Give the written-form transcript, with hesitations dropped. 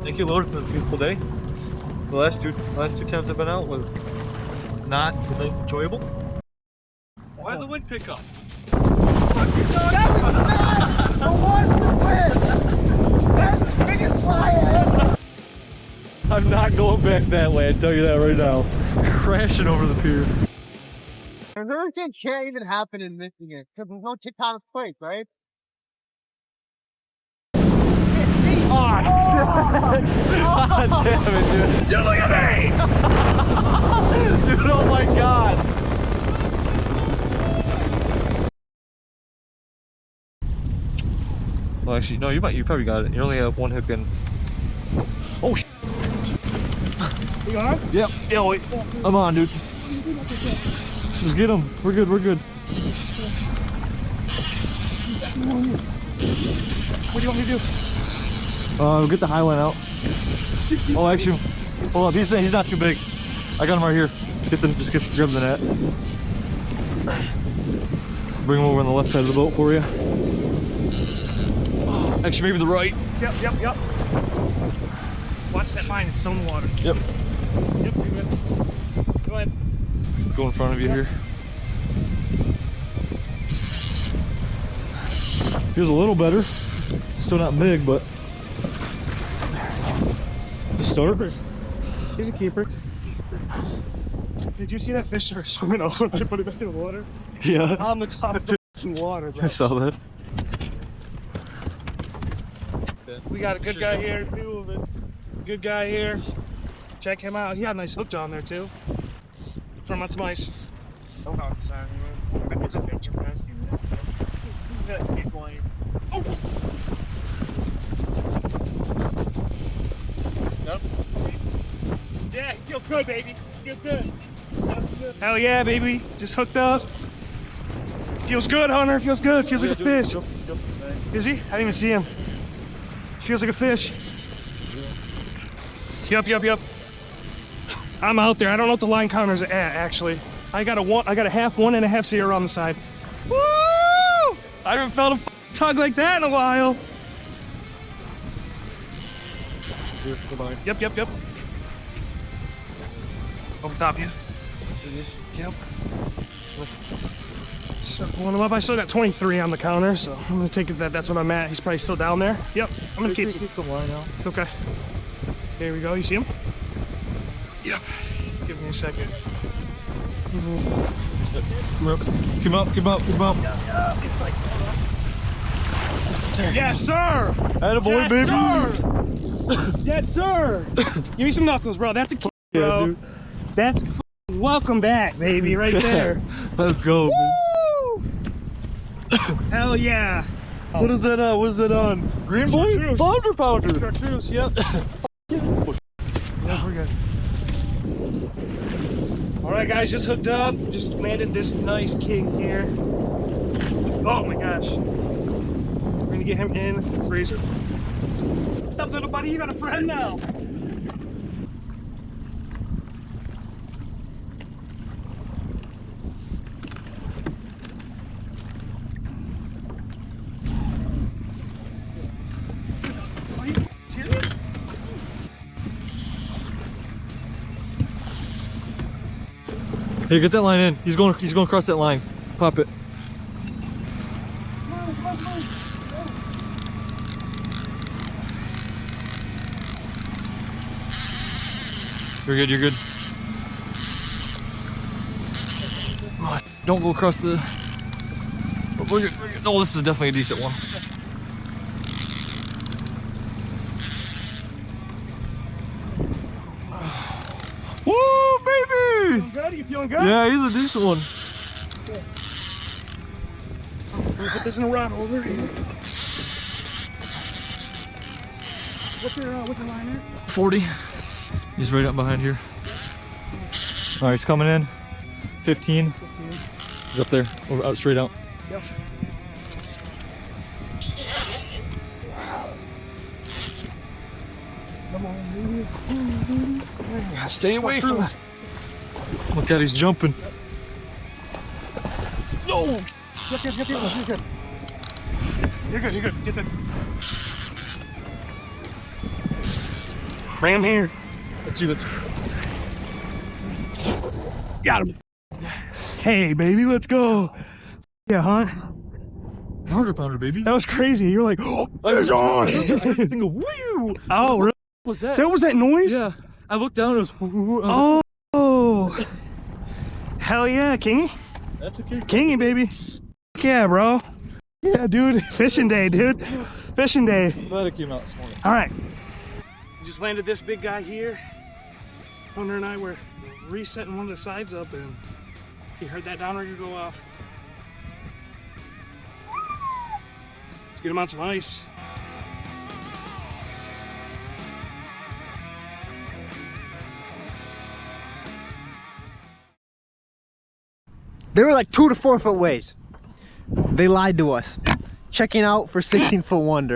Thank you, Lord, for the beautiful day. The last two times I've been out was not the most enjoyable. Why did the wind pick up? I'm not going back that way, I tell you that right now. Crashing over the pier. Another thing can't even happen in Michigan because there's no tectonic plate, right? God damn it, dude. You look at me! Dude, oh my god. Well, actually, no, you probably got it. You only have one hook in. Oh, sh. You on? Yep. Yeah, wait. I'm on, dude. Just get him. We're good, we're good. What do you want me to do? Get the high line out. Oh, actually, hold up. He's not too big. I got him right here. Just grab the net. Bring him over on the left side of the boat for you. Actually, maybe the right. Yep. Watch that line, it's still in the water. Yep. Yep, you're good. Go ahead. Go in front of you here. Feels a little better. Still not big, but to start. He's a keeper. Did you see that fish start swimming over when I put it back in the water? Yeah. On the top of the water, bro. I saw that. We got a good guy here, two of it. Good guy here. Check him out. He had a nice hook on there too. From out mice. Oh, sorry. It's a picture, guys. Oh! Yeah, feels good, baby. Feels good. Hell yeah, baby. Just hooked up. Feels good, Hunter. Feels good. Feels like a fish. Is he? I didn't even see him. Feels like a fish. Yep. I'm out there. I don't know what the line counter's at, actually. I got a half, 1.5 seer on the side. Woo! I haven't felt a tug like that in a while. Yep. Over top of you. Yep. So, well, I still got 23 on the counter, so I'm gonna take it that's what I'm at. He's probably still down there. Yep. I'm gonna keep the line out. Okay. There we go. You see him? Yep. Give me a second. Come up. Yes, sir. Attaboy, Yes, baby. sir. Yes, sir. Give me some knuckles, bro. That's a key, Yeah, bro. dude. That's a welcome back, baby, right there. Let's go. Woo! Hell yeah. What is that on? What is that on? Green boy? Chartreuse. Flounder pounder. Chartreuse, yep. Yeah, we're good. All right, guys, just hooked up. Just landed this nice king here. Oh my gosh. We're gonna get him in the freezer. Stop, little buddy, you got a friend now. Are you serious? Hey, get that line in. He's going across that line. Pop it. You're good. Oh, don't go across the... We're good. Oh, this is definitely a decent one. Woo, baby! Feeling good? You feeling good? Yeah, he's a decent one. We'll put this in a rod over here. What's your line there? 40. He's right up behind here. All right, he's coming in. 15. He's up there, over, out, straight out. Yep. Come on, baby. Stay away from it. Look at, he's jumping. No! Yep. You're good. Get that. Bring him here. Let's see. Let's. Got him. Hey, baby, let's go. Yeah, huh? 100-pounder, baby. That was crazy. You're like, oh, there's on. I heard the thing go, woo! Oh, really? What was that? That was that noise? Yeah. I looked down and it was, woo. Oh. Hell yeah, Kingy. That's okay. Kingy, baby. Yeah, bro. Yeah, dude. Fishing day, dude. Fishing day. Glad it came out this morning. All right. We just landed this big guy here. Hunter and I were resetting one of the sides up and he heard that downrigger go off. Let's get him on some ice. They were like 2 to 4 foot waves. They lied to us. Checking out for 16-foot wonder.